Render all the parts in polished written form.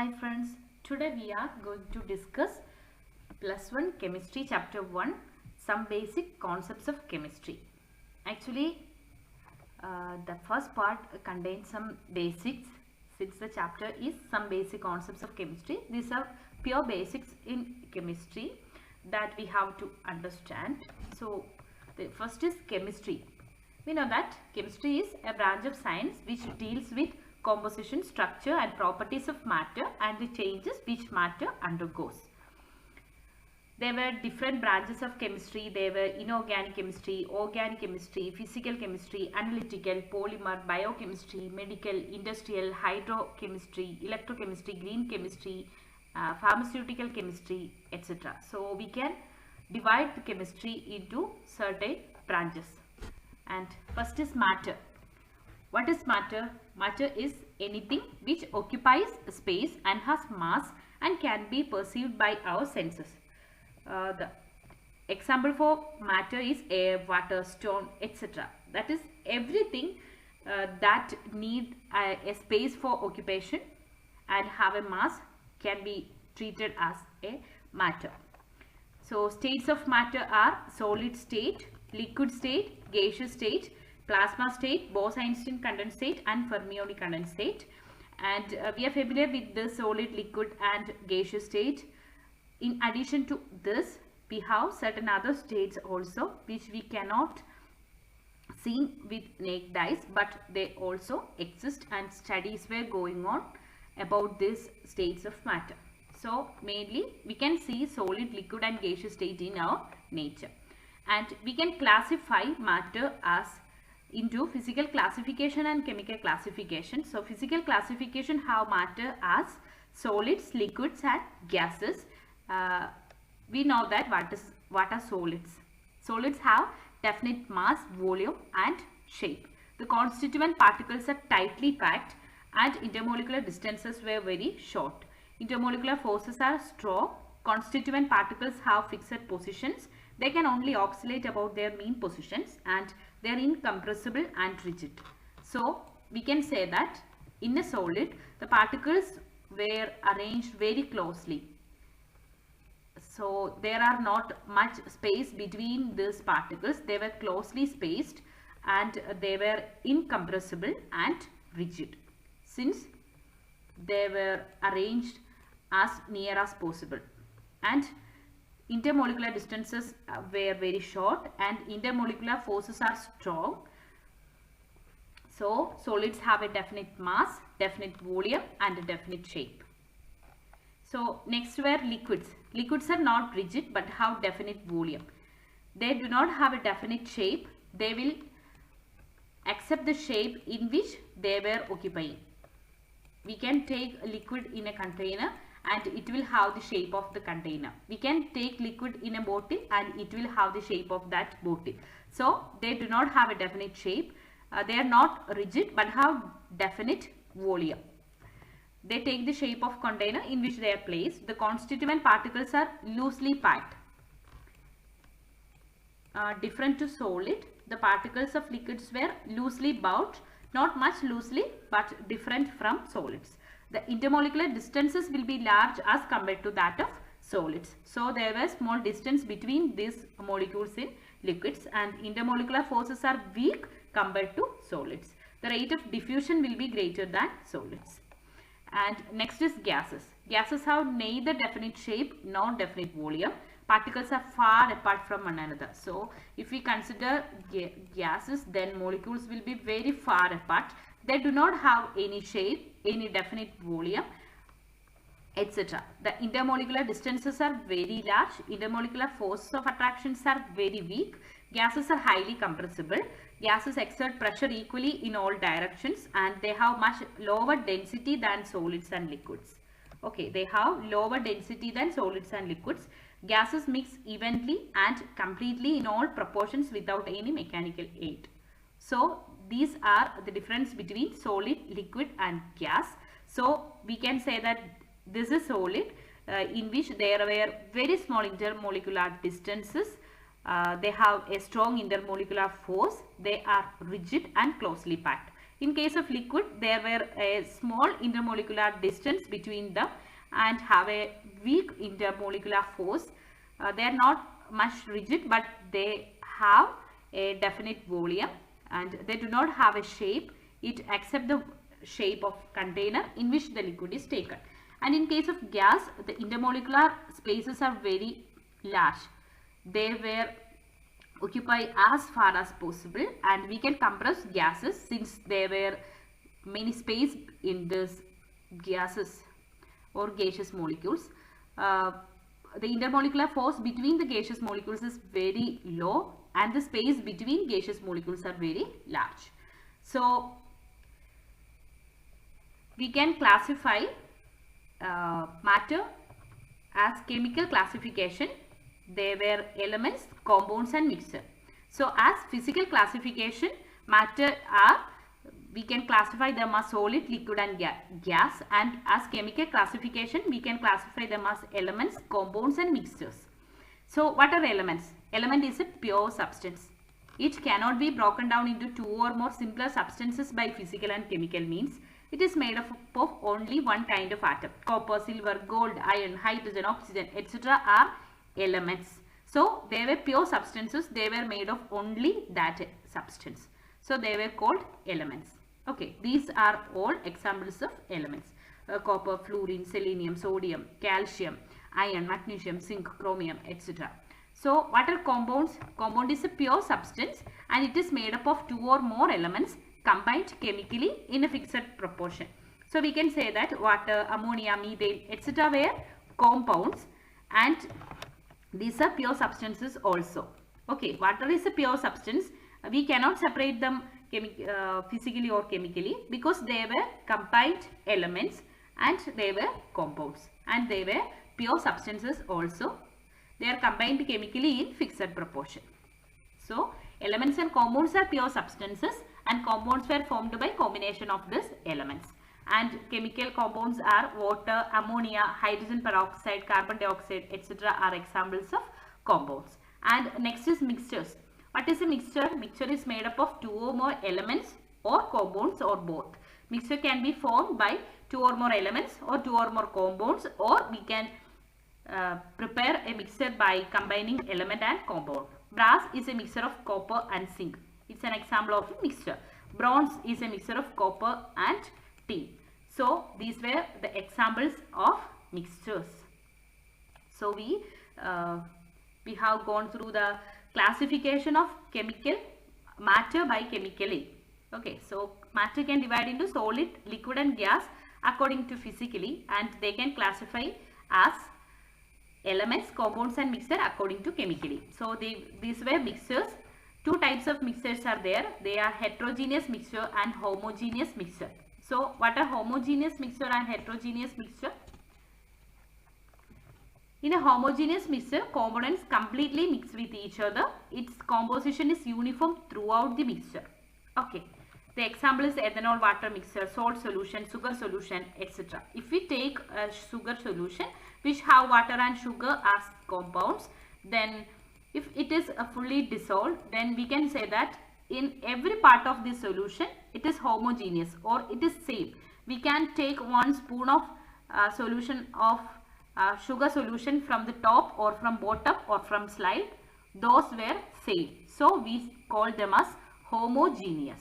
Hi friends, today we are going to discuss plus 1 chemistry chapter 1, some basic concepts of chemistry. Actually, the first part contains some basics. Since the chapter is some basic concepts of chemistry, these are pure basics in chemistry that we have to understand. So the first is chemistry. We know that chemistry is a branch of science which deals with composition, structure and properties of matter and the changes which matter undergoes. There were different branches of chemistry. There were inorganic chemistry, organic chemistry, physical chemistry, analytical, polymer, biochemistry, medical, industrial, hydrochemistry, electrochemistry, green chemistry, pharmaceutical chemistry, etc. So we can divide the chemistry into certain branches. And first is matter. What is matter? Matter is anything which occupies space and has mass and can be perceived by our senses. The example for matter is air, water, stone, etc. That is everything that need a space for occupation and have a mass can be treated as a matter. So states of matter are solid state, liquid state, gaseous state, plasma state, Bose-Einstein condensate and fermionic condensate. And we are familiar with the solid, liquid and gaseous state. In addition to this, we have certain other states also which we cannot see with naked eyes, but they also exist and studies were going on about these states of matter. So mainly we can see solid, liquid and gaseous state in our nature. And we can classify matter as into physical classification and chemical classification. So physical classification have matter as solids, liquids and gases. We know that what are solids. Solids have definite mass, volume and shape. The constituent particles are tightly packed and intermolecular distances were very short. Intermolecular forces are strong. Constituent particles have fixed positions. They can only oscillate about their mean positions and they are incompressible and rigid. So we can say that in a solid the particles were arranged very closely. So there are not much space between these particles. They were closely spaced and they were incompressible and rigid since they were arranged as near as possible. And intermolecular distances were very short and intermolecular forces are strong. So solids have a definite mass, definite volume and a definite shape. So next were liquids. Liquids are not rigid but have definite volume. They do not have a definite shape. They will accept the shape in which they were occupying. We can take a liquid in a container and it will have the shape of the container. We can take liquid in a bottle and it will have the shape of that bottle. So they do not have a definite shape. They are not rigid but have definite volume. They take the shape of container in which they are placed. The constituent particles are loosely packed. Different to solid, the particles of liquids were loosely bound, not much loosely but different from solids. The intermolecular distances will be large as compared to that of solids. So there was small distance between these molecules in liquids and intermolecular forces are weak compared to solids. The rate of diffusion will be greater than solids. And next is gases. Gases have neither definite shape nor definite volume. Particles are far apart from one another. So if we consider gases, then molecules will be very far apart. They do not have any shape, any definite volume, etc. The intermolecular distances are very large. Intermolecular forces of attractions are very weak. Gases are highly compressible. Gases exert pressure equally in all directions and they have much lower density than solids and liquids. Okay, they have lower density than solids and liquids. Gases mix evenly and completely in all proportions without any mechanical aid. So these are the difference between solid, liquid and gas. So we can say that this is solid in which there were very small intermolecular distances. They have a strong intermolecular force. They are rigid and closely packed. In case of liquid, there were a small intermolecular distance between them and have a weak intermolecular force. They are not much rigid, but they have a definite volume and they do not have a shape. It accepts the shape of container in which the liquid is taken. And in case of gas, the intermolecular spaces are very large. They were occupy as far as possible, and we can compress gases since there were many space in this gases or gaseous molecules. The intermolecular force between the gaseous molecules is very low and the space between gaseous molecules are very large. So we can classify matter as chemical classification. They were elements, compounds and mixture. So as physical classification, matter are, we can classify them as solid, liquid and gas, and as chemical classification we can classify them as elements, compounds and mixtures. So what are elements? Element is a pure substance. It cannot be broken down into two or more simpler substances by physical and chemical means. It is made up of only one kind of atom. Copper, silver, gold, iron, hydrogen, oxygen, etc. are elements. So they were pure substances. They were made of only that substance. So they were called elements. Okay, these are all examples of elements. Copper, fluorine, selenium, sodium, calcium, iron, magnesium, zinc, chromium, etc. So what are compounds? Compound is a pure substance and it is made up of two or more elements combined chemically in a fixed proportion. So we can say that water, ammonia, methane, etc. were compounds and these are pure substances also. Okay, water is a pure substance. We cannot separate them physically or chemically because they were combined elements and they were compounds and they were pure substances also. They are combined chemically in fixed proportion. So elements and compounds are pure substances and compounds were formed by combination of these elements. And chemical compounds are water, ammonia, hydrogen peroxide, carbon dioxide, etc. are examples of compounds. And next is mixtures. What is a mixture? Mixture is made up of two or more elements or compounds or both. Mixture can be formed by two or more elements or two or more compounds, or we can prepare a mixture by combining element and compound. Brass is a mixture of copper and zinc. It's an example of a mixture. Bronze is a mixture of copper and tin. So these were the examples of mixtures. So we have gone through the classification of chemical matter by chemically. Okay, so matter can divide into solid, liquid and gas according to physically, and they can classify as elements, compounds and mixture according to chemically. So these were mixtures. Two types of mixtures are there. They are heterogeneous mixture and homogeneous mixture. So what are homogeneous mixture and heterogeneous mixture? In a homogeneous mixture, components completely mix with each other. Its composition is uniform throughout the mixture. Okay. The example is ethanol water mixture, salt solution, sugar solution, etc. If we take a sugar solution which have water and sugar as compounds, then if it is fully dissolved, then we can say that in every part of the solution it is homogeneous or it is same. We can take 1 spoon of solution of sugar solution from the top or from bottom or from slide. Those were same. So we call them as homogeneous.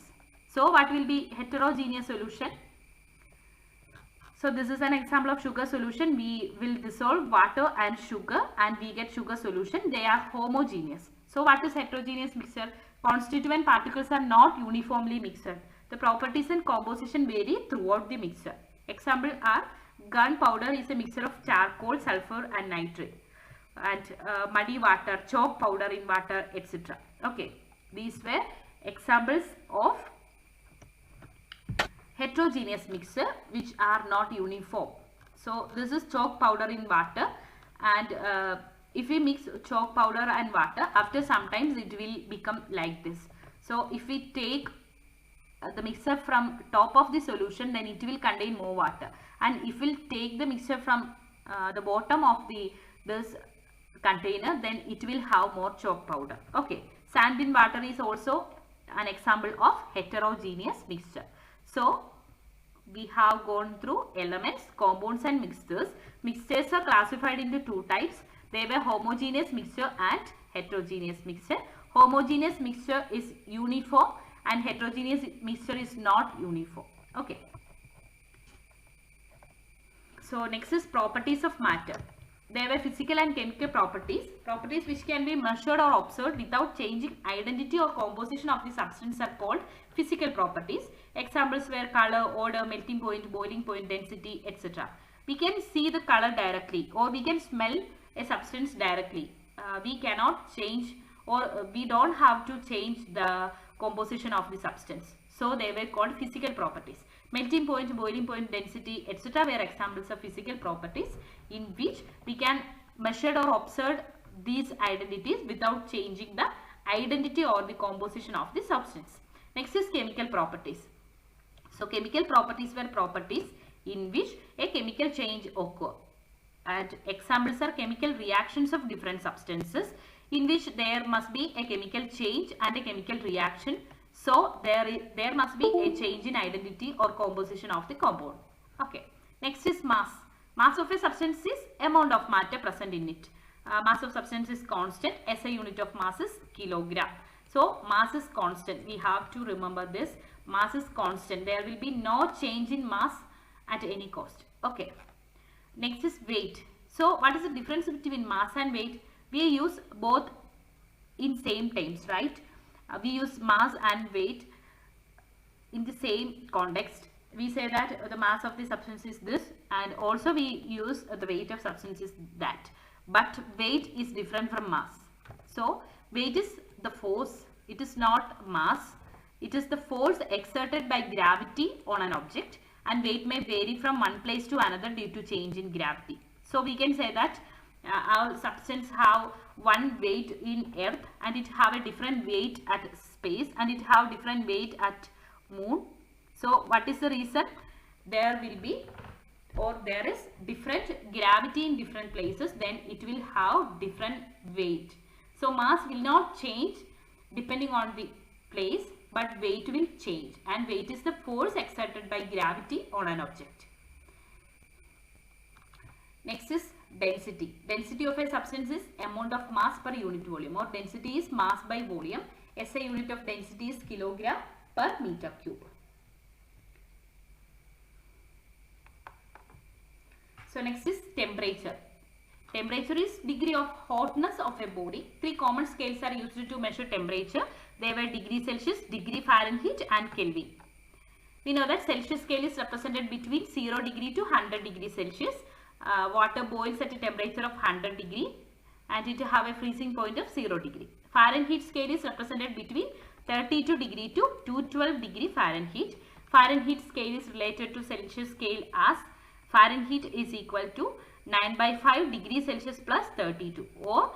So what will be heterogeneous solution? So this is an example of sugar solution. We will dissolve water and sugar and we get sugar solution. They are homogeneous. So what is heterogeneous mixture? Constituent particles are not uniformly mixed. The properties and composition vary throughout the mixture. Example are gunpowder is a mixture of charcoal, sulfur and nitrate, and muddy water, chalk powder in water, etc. Okay, these were examples of heterogeneous mixture which are not uniform. So this is chalk powder in water, and if we mix chalk powder and water, after sometimes it will become like this. So if we take the mixture from top of the solution, then it will contain more water, and if we take the mixture from the bottom of this container, then it will have more chalk powder. Okay, sand in water is also an example of heterogeneous mixture. So we have gone through elements, compounds and mixtures. Mixtures are classified into two types. They were homogeneous mixture and heterogeneous mixture. Homogeneous mixture is uniform and heterogeneous mixture is not uniform. Okay. So next is properties of matter. There were physical and chemical properties. Properties which can be measured or observed without changing identity or composition of the substance are called physical properties. Examples were color, odor, melting point, boiling point, density, etc. We can see the color directly or we can smell a substance directly. We cannot change or we don't have to change the composition of the substance. So they were called physical properties. Melting point, boiling point, density, etc. were examples of physical properties in which we can measure or observe these identities without changing the identity or the composition of the substance. Next is chemical properties. So chemical properties were properties in which a chemical change occur. And examples are chemical reactions of different substances in which there must be a chemical change and a chemical reaction. So there must be a change in identity or composition of the compound. Okay. Next is mass. Mass of a substance is amount of matter present in it. Mass of substance is constant. SI unit of mass is kilogram. So mass is constant. We have to remember this. Mass is constant. There will be no change in mass at any cost. Okay. Next is weight. So what is the difference between mass and weight? We use both in same terms, right? We use mass and weight in the same context. We say that the mass of the substance is this, and also we use the weight of substance is that. But weight is different from mass. So weight is the force. It is not mass. It is the force exerted by gravity on an object, and weight may vary from one place to another due to change in gravity. So we can say that our substance have one weight in earth and it have a different weight at space and it have different weight at moon. So what is the reason? There will be or there is different gravity in different places, then it will have different weight. So mass will not change depending on the place, but weight will change, and weight is the force exerted by gravity on an object. Next is density. Density of a substance is amount of mass per unit volume, or density is mass by volume. SI unit of density is kilogram per meter cube. So next is temperature. Temperature is degree of hotness of a body. Three common scales are used to measure temperature. They were degree Celsius, degree Fahrenheit and Kelvin. We know that Celsius scale is represented between 0 degree to 100 degree Celsius. Water boils at a temperature of 100 degree and it have a freezing point of 0 degree. Fahrenheit scale is represented between 32 degree to 212 degree Fahrenheit. Fahrenheit scale is related to Celsius scale as Fahrenheit is equal to 9 by 5 degree Celsius plus 32, or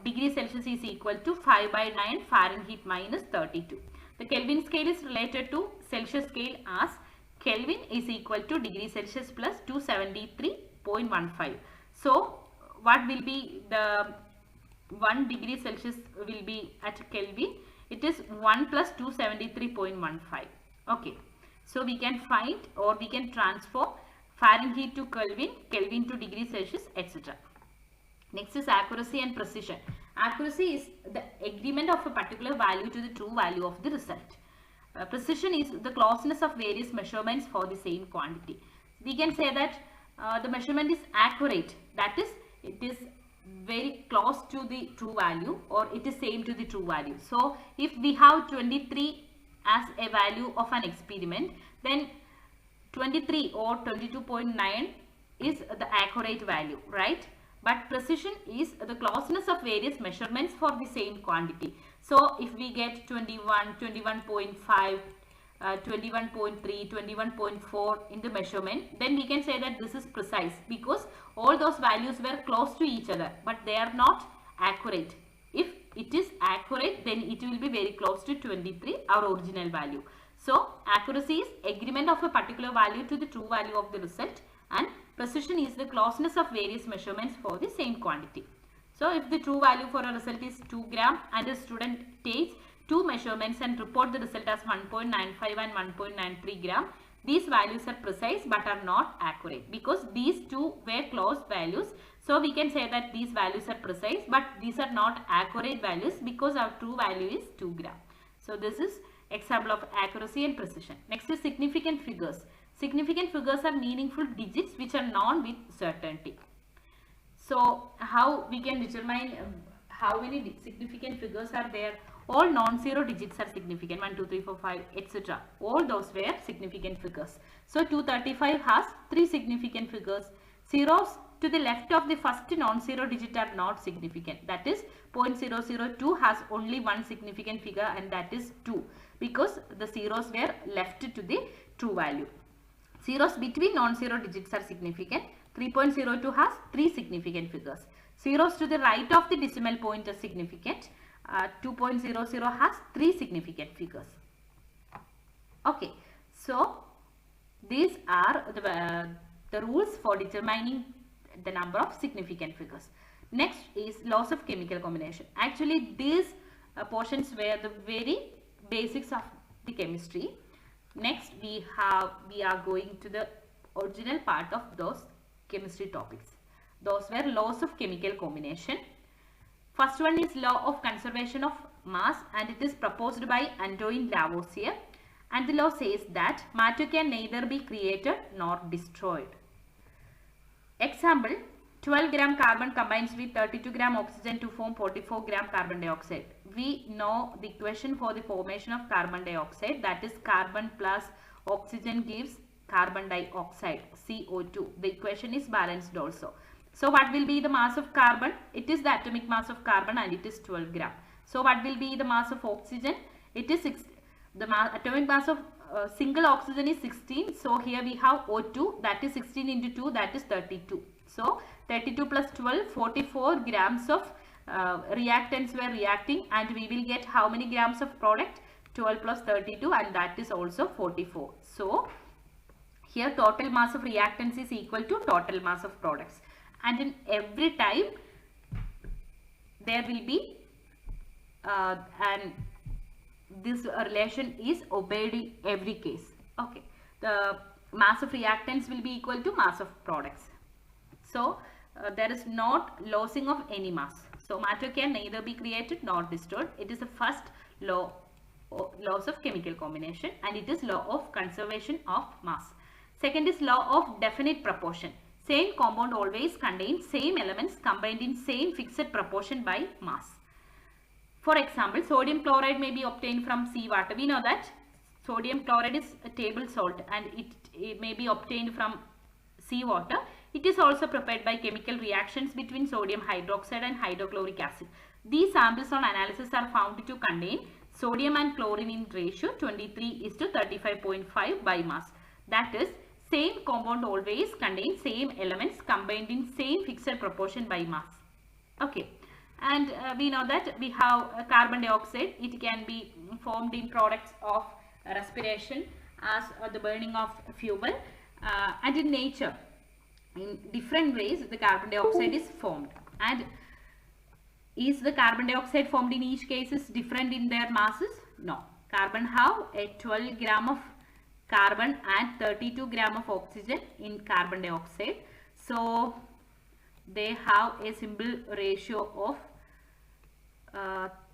degree Celsius is equal to 5 by 9 Fahrenheit minus 32. The Kelvin scale is related to Celsius scale as Kelvin is equal to degree Celsius plus 273.15. So what will be the 1 degree Celsius will be at Kelvin? It is 1 plus 273.15. Okay. So we can find or we can transform Fahrenheit to Kelvin, Kelvin to degree Celsius, etc. Next is accuracy and precision. Accuracy is the agreement of a particular value to the true value of the result. Precision is the closeness of various measurements for the same quantity. We can say that the measurement is accurate. That is, it is very close to the true value, or it is same to the true value. So if we have 23 as a value of an experiment, then 23 or 22.9 is the accurate value, right? But precision is the closeness of various measurements for the same quantity. So if we get 21, 21.5, 21.3, 21.4 in the measurement, then we can say that this is precise because all those values were close to each other, but they are not accurate. If it is accurate, then it will be very close to 23, our original value. So accuracy is agreement of a particular value to the true value of the result, and precision is the closeness of various measurements for the same quantity. So if the true value for a result is 2 gram and a student takes two measurements and report the result as 1.95 and 1.93 gram. These values are precise but are not accurate because these two were close values. So we can say that these values are precise but these are not accurate values because our true value is 2 gram. So this is example of accuracy and precision. Next is significant figures. Significant figures are meaningful digits which are known with certainty. So how we can determine how many significant figures are there? All non-zero digits are significant, 1, 2, 3, 4, 5, etc. All those were significant figures. So 235 has 3 significant figures. Zeros to the left of the first non-zero digit are not significant. That is 0.002 has only one significant figure and that is 2 because the zeros were left to the true value. Zeros between non-zero digits are significant. 3.02 has 3 significant figures. Zeros to the right of the decimal point are significant. 2.00 has 3 significant figures. Okay, so these are the rules for determining the number of significant figures. Next is laws of chemical combination. Actually, these portions were the very basics of the chemistry. Next, we are going to the original part of those chemistry topics. Those were laws of chemical combination. First one is law of conservation of mass and it is proposed by Antoine Lavoisier, and the law says that matter can neither be created nor destroyed. Example, 12 gram carbon combines with 32 gram oxygen to form 44 gram carbon dioxide. We know the equation for the formation of carbon dioxide, that is carbon plus oxygen gives carbon dioxide, CO2. The equation is balanced also. So what will be the mass of carbon? It is the atomic mass of carbon and it is 12 gram. So what will be the mass of oxygen? It is atomic mass of single oxygen is 16. So here we have O2, that is 16 into 2, that is 32. So 32 plus 12, 44 grams of reactants were reacting and we will get how many grams of product? 12 plus 32 and that is also 44. So here total mass of reactants is equal to total mass of products. And in every time there will be and this relation is obeyed in every case. Okay, the mass of reactants will be equal to mass of products. So there is not losing of any mass. So matter can neither be created nor destroyed. It is the first law, laws of chemical combination, and it is law of conservation of mass. Second is law of definite proportion. Same compound always contains same elements combined in same fixed proportion by mass. For example, sodium chloride may be obtained from seawater. We know that sodium chloride is a table salt and it may be obtained from seawater. It is also prepared by chemical reactions between sodium hydroxide and hydrochloric acid. These samples on analysis are found to contain sodium and chlorine in ratio 23:35.5 by mass. That is, same compound always contains same elements combined in same fixed proportion by mass. Okay, and we know that we have carbon dioxide. It can be formed in products of respiration as the burning of fuel, and in nature in different ways the carbon dioxide is formed. And is the carbon dioxide formed in each case is different in their masses? No. Carbon have a 12 gram of carbon and 32 gram of oxygen in carbon dioxide. So they have a simple ratio of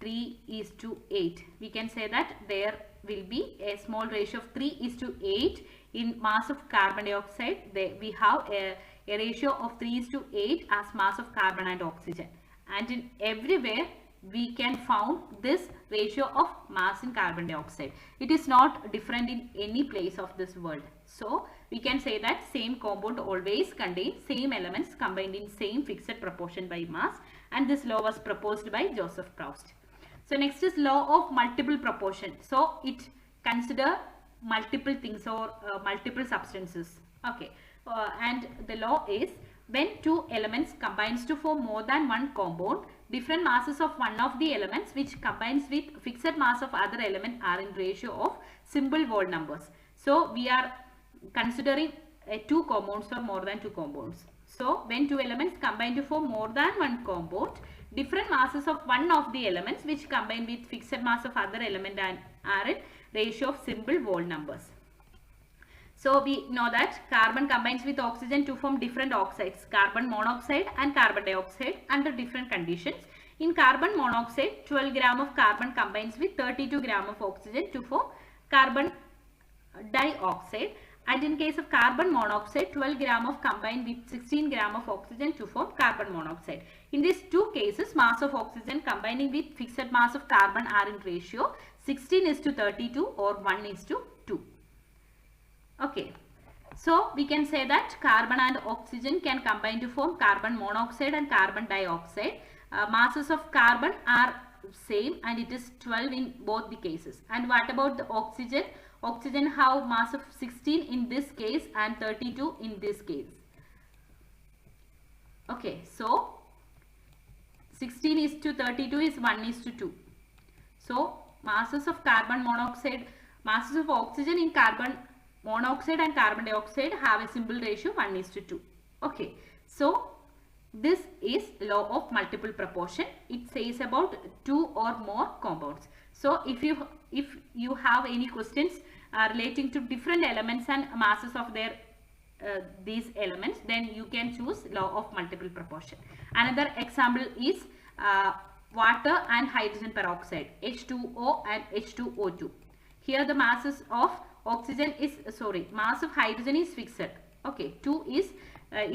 3:8. We can say that there will be a small ratio of 3:8 in mass of carbon dioxide. We have a ratio of 3:8 as mass of carbon and oxygen. And in everywhere we can found this ratio of mass in carbon dioxide. It is not different in any place of this world. So we can say that same compound always contains same elements combined in same fixed proportion by mass, and this law was proposed by Joseph Proust. So next is law of multiple proportion. So it consider multiple things or multiple substances. Okay, and the law is when two elements combines to form more than one compound, different masses of one of the elements which combines with fixed mass of other element are in ratio of simple whole numbers. So we are considering two compounds or more than two compounds. So when two elements combine to form more than one compound, different masses of one of the elements which combine with fixed mass of other element are in ratio of simple whole numbers. So we know that carbon combines with oxygen to form different oxides, carbon monoxide and carbon dioxide under different conditions. In carbon monoxide, 12 gram of carbon combines with 32 gram of oxygen to form carbon dioxide, and in case of carbon monoxide, 12 gram of combined with 16 gram of oxygen to form carbon monoxide. In these two cases, mass of oxygen combining with fixed mass of carbon are in ratio 16:32 or 1:2. Okay, so we can say that carbon and oxygen can combine to form carbon monoxide and carbon dioxide. Masses of carbon are same and it is 12 in both the cases. And what about the oxygen? Oxygen have mass of 16 in this case and 32 in this case. Okay, so 16:32 is 1:2. So masses of carbon monoxide, masses of oxygen in carbon monoxide and carbon dioxide have a simple ratio 1:2. Okay, so this is law of multiple proportion. It says about two or more compounds. So if you have any questions relating to different elements and masses of their these elements, then you can choose law of multiple proportion. Another example is water and hydrogen peroxide, H2O and H2O2. Here the masses of oxygen is mass of hydrogen is fixed. Okay, 2 is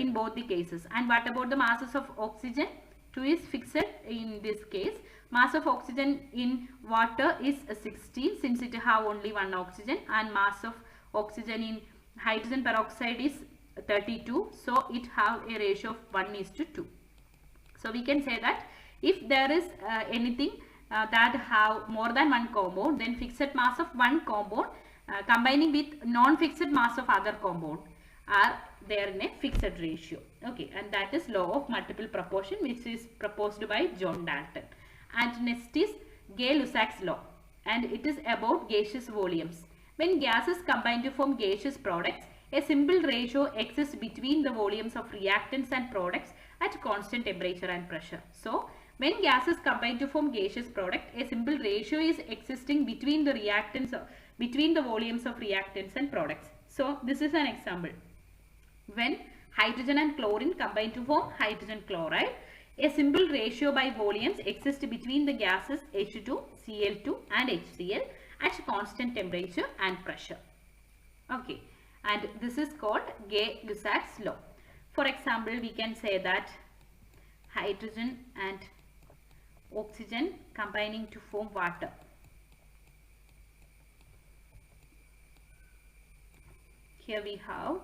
in both the cases. And what about the masses of oxygen? 2 is fixed in this case. Mass of oxygen in water is 16 since it have only one oxygen, and mass of oxygen in hydrogen peroxide is 32, so it have a ratio of 1:2. So we can say that if there is anything that have more than one compound, then fixed mass of one compound combining with non-fixed mass of other compound are there in a fixed ratio. Okay, and that is law of multiple proportion, which is proposed by John Dalton. And next is Gay-Lussac's law, and it is about gaseous volumes. When gases combine to form gaseous products, a simple ratio exists between the volumes of reactants and products at constant temperature and pressure. So when gases combine to form gaseous product, a simple ratio is existing between the reactants, between the volumes of reactants and products. So this is an example. When hydrogen and chlorine combine to form hydrogen chloride, a simple ratio by volumes exists between the gases H2, Cl2 and HCl at constant temperature and pressure. Okay, and this is called Gay-Lussac's law. For example, we can say that hydrogen and oxygen combining to form water. Here we have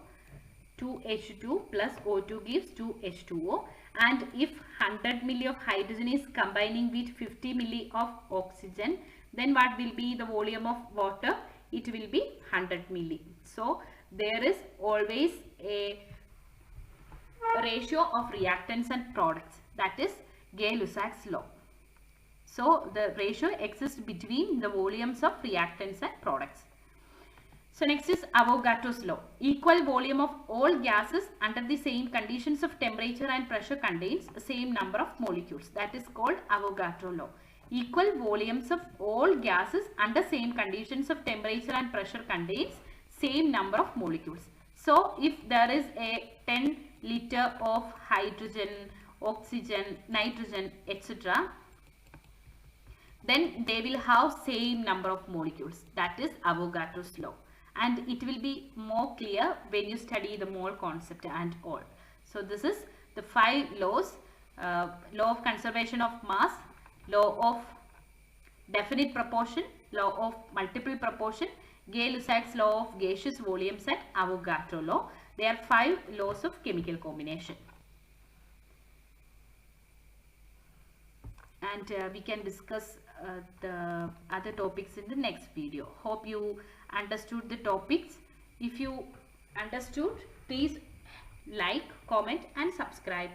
2H2 plus O2 gives 2H2O, and if 100 milli of hydrogen is combining with 50 milli of oxygen, then what will be the volume of water? It will be 100 milli. So there is always a ratio of reactants and products. That is Gay-Lussac's law. So the ratio exists between the volumes of reactants and products. So next is Avogadro's law. Equal volume of all gases under the same conditions of temperature and pressure contains the same number of molecules. That is called Avogadro law. Equal volumes of all gases under same conditions of temperature and pressure contains same number of molecules. So if there is a 10 liter of hydrogen, oxygen, nitrogen, etc., then they will have same number of molecules. That is Avogadro's law. And it will be more clear when you study the mole concept and all. So this is the 5 laws. Law of conservation of mass, law of definite proportion, law of multiple proportion, Gay-Lussac's law of gaseous volumes, and Avogadro law. There are 5 laws of chemical combination. And we can discuss the other topics in the next video. Hope you understood the topics. If you understood, please like, comment and subscribe.